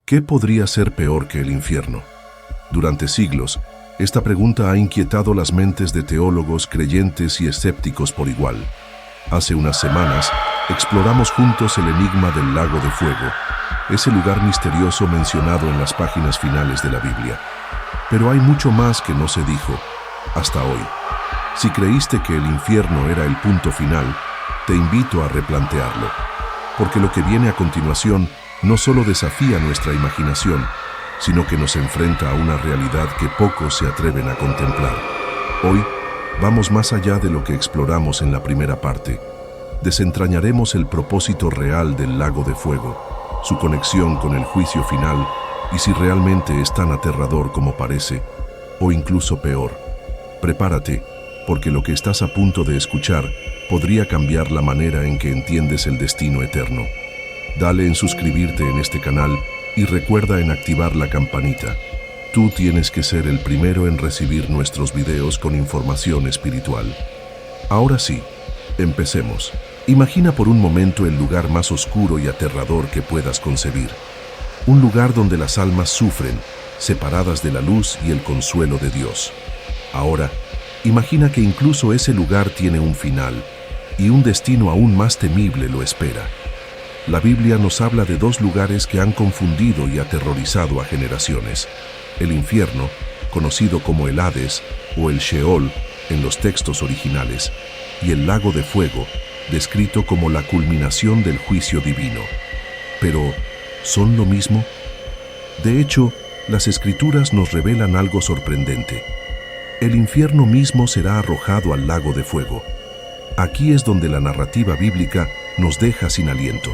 ¿Qué podría ser peor que el infierno? Durante siglos, esta pregunta ha inquietado las mentes de teólogos, creyentes y escépticos por igual. Hace unas semanas, exploramos juntos el enigma del lago de fuego, ese lugar misterioso mencionado en las páginas finales de la Biblia. Pero hay mucho más que no se dijo hasta hoy. Si creíste que el infierno era el punto final, te invito a replantearlo, porque lo que viene a continuación no solo desafía nuestra imaginación, sino que nos enfrenta a una realidad que pocos se atreven a contemplar. Hoy, vamos más allá de lo que exploramos en la primera parte. Desentrañaremos el propósito real del lago de fuego, su conexión con el juicio final y si realmente es tan aterrador como parece, o incluso peor. Prepárate, porque lo que estás a punto de escuchar podría cambiar la manera en que entiendes el destino eterno. Dale en suscribirte en este canal y recuerda en activar la campanita. Tú tienes que ser el primero en recibir nuestros videos con información espiritual. Ahora sí, empecemos. Imagina por un momento el lugar más oscuro y aterrador que puedas concebir. Un lugar donde las almas sufren, separadas de la luz y el consuelo de Dios. Ahora, imagina que incluso ese lugar tiene un final, y un destino aún más temible lo espera. La Biblia nos habla de dos lugares que han confundido y aterrorizado a generaciones. El infierno, conocido como el Hades o el Sheol en los textos originales, y el lago de fuego, descrito como la culminación del juicio divino. Pero, ¿son lo mismo? De hecho, las Escrituras nos revelan algo sorprendente. El infierno mismo será arrojado al lago de fuego. Aquí es donde la narrativa bíblica nos deja sin aliento.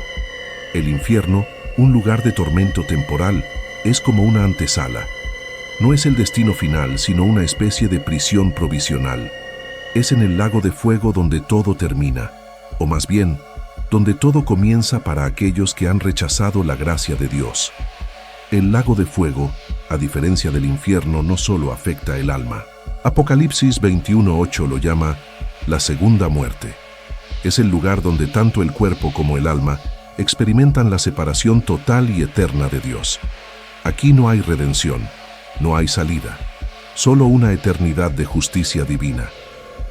El infierno, un lugar de tormento temporal, es como una antesala. No es el destino final, sino una especie de prisión provisional. Es en el lago de fuego donde todo termina, o más bien, donde todo comienza para aquellos que han rechazado la gracia de Dios. El lago de fuego, a diferencia del infierno, no solo afecta el alma. Apocalipsis 21:8 lo llama la segunda muerte. Es el lugar donde tanto el cuerpo como el alma experimentan la separación total y eterna de Dios. Aquí no hay redención, no hay salida, solo una eternidad de justicia divina.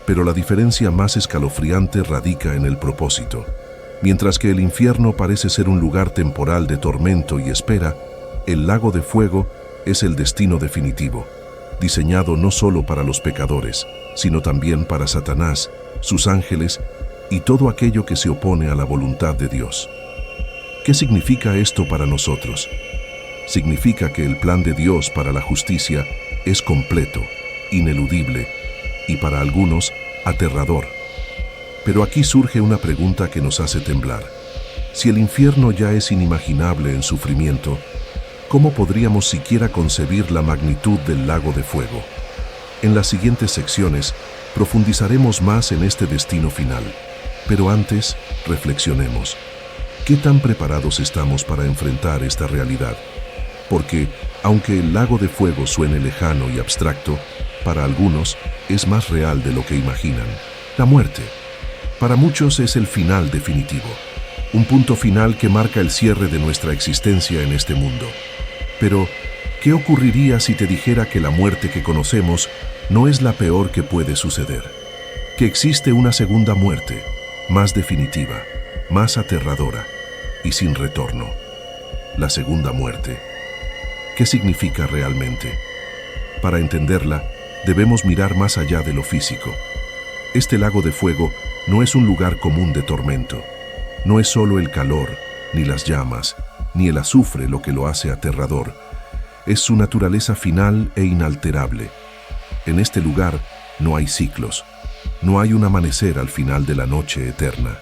Pero la diferencia más escalofriante radica en el propósito. Mientras que el infierno parece ser un lugar temporal de tormento y espera, el lago de fuego es el destino definitivo, diseñado no solo para los pecadores, sino también para Satanás, sus ángeles y todo aquello que se opone a la voluntad de Dios. ¿Qué significa esto para nosotros? Significa que el plan de Dios para la justicia es completo, ineludible y para algunos aterrador. Pero aquí surge una pregunta que nos hace temblar. Si el infierno ya es inimaginable en sufrimiento, ¿cómo podríamos siquiera concebir la magnitud del lago de fuego? En las siguientes secciones profundizaremos más en este destino final, pero antes reflexionemos. ¿Qué tan preparados estamos para enfrentar esta realidad? Porque, aunque el lago de fuego suene lejano y abstracto, para algunos es más real de lo que imaginan. La muerte, para muchos, es el final definitivo, un punto final que marca el cierre de nuestra existencia en este mundo. Pero, ¿qué ocurriría si te dijera que la muerte que conocemos no es la peor que puede suceder? Que existe una segunda muerte, más definitiva, más aterradora y sin retorno. La segunda muerte. ¿Qué significa realmente? Para entenderla, debemos mirar más allá de lo físico. Este lago de fuego no es un lugar común de tormento. No es solo el calor, ni las llamas, ni el azufre lo que lo hace aterrador. Es su naturaleza final e inalterable. En este lugar no hay ciclos. No hay un amanecer al final de la noche eterna.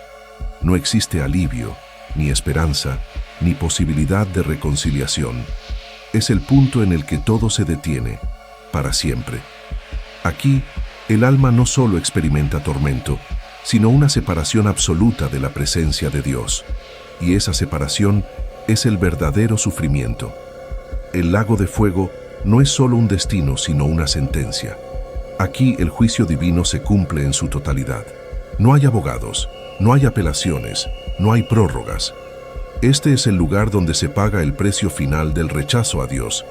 No existe alivio, ni esperanza, ni posibilidad de reconciliación. Es el punto en el que todo se detiene, para siempre. Aquí, el alma no solo experimenta tormento, sino una separación absoluta de la presencia de Dios. Y esa separación es el verdadero sufrimiento. El lago de fuego no es solo un destino, sino una sentencia. Aquí el juicio divino se cumple en su totalidad. No hay abogados, no hay apelaciones, no hay prórrogas. Este es el lugar donde se paga el precio final del rechazo a Dios,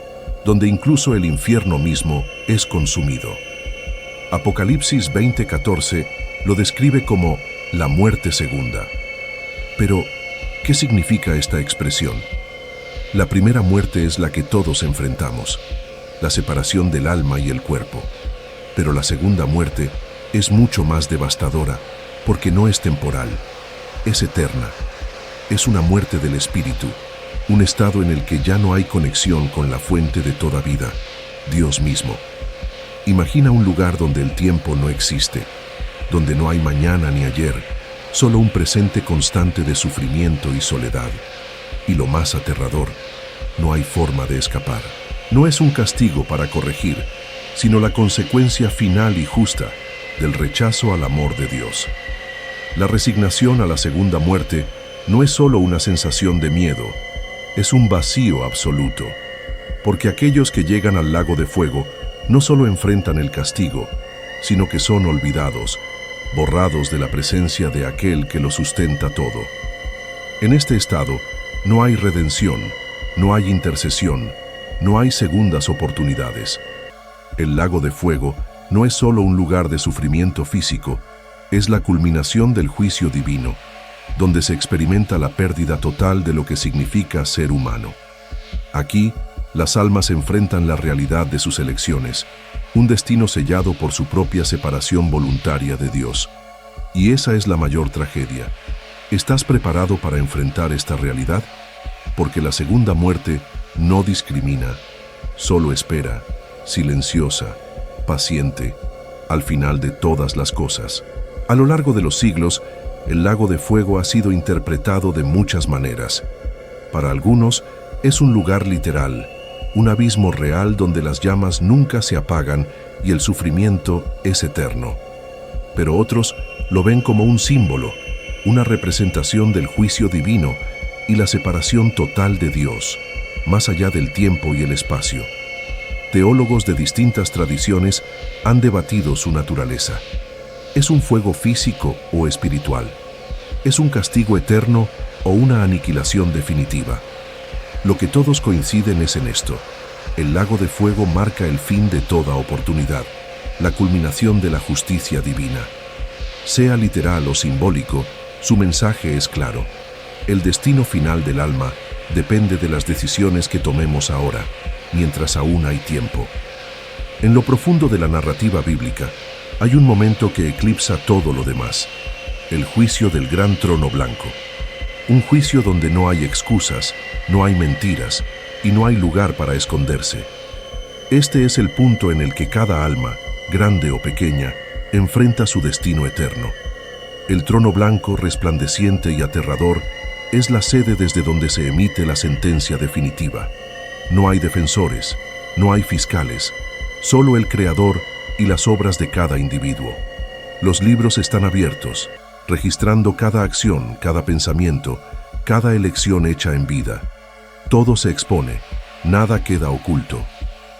donde incluso el infierno mismo es consumido. Apocalipsis 20:14 lo describe como la muerte segunda. Pero, ¿qué significa esta expresión? La primera muerte es la que todos enfrentamos, la separación del alma y el cuerpo. Pero la segunda muerte es mucho más devastadora, porque no es temporal, es eterna. Es una muerte del espíritu, un estado en el que ya no hay conexión con la fuente de toda vida, Dios mismo. Imagina un lugar donde el tiempo no existe, donde no hay mañana ni ayer, solo un presente constante de sufrimiento y soledad. Y lo más aterrador, no hay forma de escapar. No es un castigo para corregir, sino la consecuencia final y justa del rechazo al amor de Dios. La resignación a la segunda muerte no es solo una sensación de miedo, es un vacío absoluto, porque aquellos que llegan al lago de fuego no solo enfrentan el castigo, sino que son olvidados, borrados de la presencia de aquel que lo sustenta todo. En este estado no hay redención, no hay intercesión, no hay segundas oportunidades. El lago de fuego no es solo un lugar de sufrimiento físico, es la culminación del juicio divino, donde se experimenta la pérdida total de lo que significa ser humano. Aquí, las almas enfrentan la realidad de sus elecciones, un destino sellado por su propia separación voluntaria de Dios. Y esa es la mayor tragedia. ¿Estás preparado para enfrentar esta realidad? Porque la segunda muerte no discrimina, solo espera, silenciosa, paciente, al final de todas las cosas. A lo largo de los siglos, el lago de fuego ha sido interpretado de muchas maneras. Para algunos, es un lugar literal, un abismo real donde las llamas nunca se apagan y el sufrimiento es eterno. Pero otros lo ven como un símbolo, una representación del juicio divino y la separación total de Dios, más allá del tiempo y el espacio. Teólogos de distintas tradiciones han debatido su naturaleza. ¿Es un fuego físico o espiritual? ¿Es un castigo eterno o una aniquilación definitiva? Lo que todos coinciden es en esto. El lago de fuego marca el fin de toda oportunidad, la culminación de la justicia divina. Sea literal o simbólico, su mensaje es claro. El destino final del alma depende de las decisiones que tomemos ahora, mientras aún hay tiempo. En lo profundo de la narrativa bíblica, hay un momento que eclipsa todo lo demás: el juicio del gran trono blanco. Un juicio donde no hay excusas, no hay mentiras y no hay lugar para esconderse. Este es el punto en el que cada alma, grande o pequeña, enfrenta su destino eterno. El trono blanco, resplandeciente y aterrador, es la sede desde donde se emite la sentencia definitiva. No hay defensores, no hay fiscales, solo el Creador y las obras de cada individuo. Los libros están abiertos, registrando cada acción, cada pensamiento, cada elección hecha en vida. Todo se expone, nada queda oculto.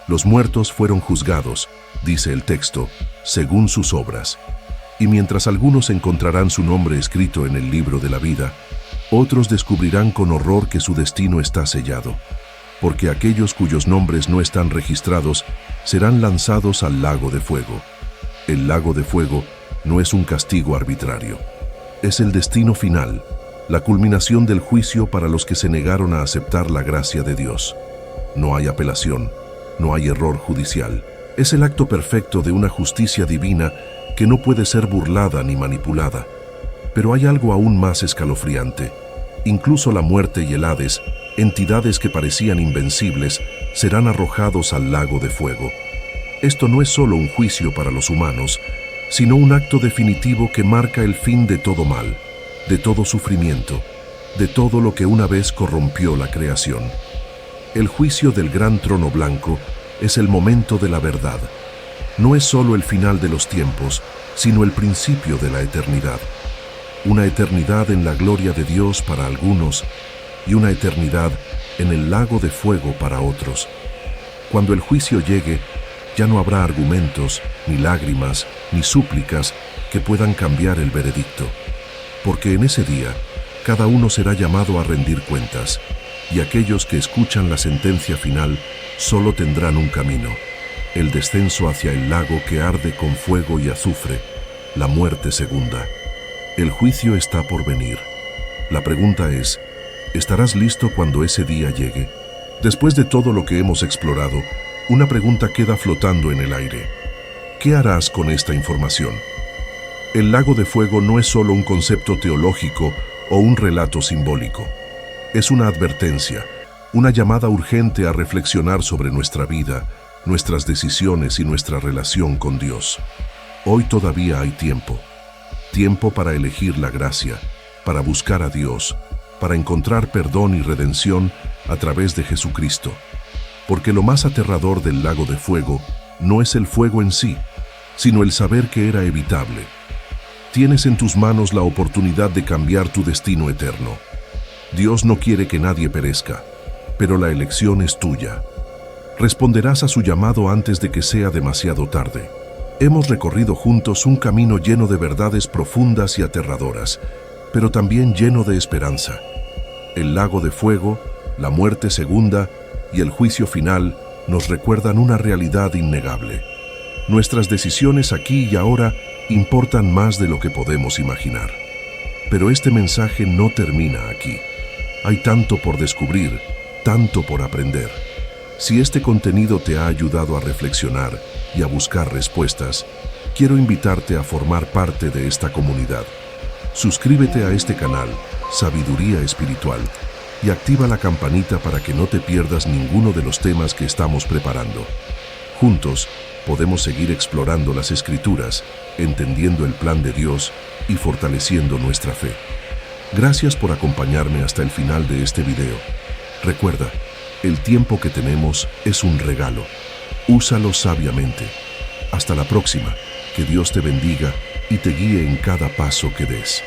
Los muertos fueron juzgados, dice el texto, según sus obras. Y mientras algunos encontrarán su nombre escrito en el libro de la vida, otros descubrirán con horror que su destino está sellado, porque aquellos cuyos nombres no están registrados serán lanzados al lago de fuego. El lago de fuego no es un castigo arbitrario. Es el destino final, la culminación del juicio para los que se negaron a aceptar la gracia de Dios. No hay apelación, no hay error judicial. Es el acto perfecto de una justicia divina que no puede ser burlada ni manipulada. Pero hay algo aún más escalofriante. Incluso la muerte y el Hades, entidades que parecían invencibles, serán arrojados al lago de fuego. Esto no es solo un juicio para los humanos, sino un acto definitivo que marca el fin de todo mal, de todo sufrimiento, de todo lo que una vez corrompió la creación. El juicio del gran trono blanco es el momento de la verdad. No es solo el final de los tiempos, sino el principio de la eternidad. Una eternidad en la gloria de Dios para algunos y una eternidad en el lago de fuego para otros. Cuando el juicio llegue, ya no habrá argumentos, ni lágrimas, ni súplicas que puedan cambiar el veredicto. Porque en ese día, Cada uno será llamado a rendir cuentas, y aquellos que escuchan la sentencia final solo tendrán un camino: el descenso hacia el lago que arde con fuego y azufre, la muerte segunda. El juicio está por venir. La pregunta es, ¿estarás listo cuando ese día llegue? Después de todo lo que hemos explorado, una pregunta queda flotando en el aire. ¿Qué harás con esta información? El lago de fuego no es solo un concepto teológico o un relato simbólico. Es una advertencia, una llamada urgente a reflexionar sobre nuestra vida, nuestras decisiones y nuestra relación con Dios. Hoy todavía hay tiempo. Tiempo para elegir la gracia, para buscar a Dios, para encontrar perdón y redención a través de Jesucristo. Porque lo más aterrador del lago de fuego no es el fuego en sí, sino el saber que era evitable. Tienes en tus manos la oportunidad de cambiar tu destino eterno. Dios no quiere que nadie perezca, pero la elección es tuya. Responderás a su llamado antes de que sea demasiado tarde. Hemos recorrido juntos un camino lleno de verdades profundas y aterradoras, pero también lleno de esperanza. El lago de fuego, la muerte segunda y el juicio final nos recuerdan una realidad innegable. Nuestras decisiones aquí y ahora importan más de lo que podemos imaginar. Pero este mensaje no termina aquí. Hay tanto por descubrir, tanto por aprender. Si este contenido te ha ayudado a reflexionar y a buscar respuestas, quiero invitarte a formar parte de esta comunidad. Suscríbete a este canal, Sabiduría Espiritual, y activa la campanita para que no te pierdas ninguno de los temas que estamos preparando. Juntos, podemos seguir explorando las Escrituras, entendiendo el plan de Dios y fortaleciendo nuestra fe. Gracias por acompañarme hasta el final de este video. Recuerda, el tiempo que tenemos es un regalo. Úsalo sabiamente. Hasta la próxima. Que Dios te bendiga y te guíe en cada paso que des.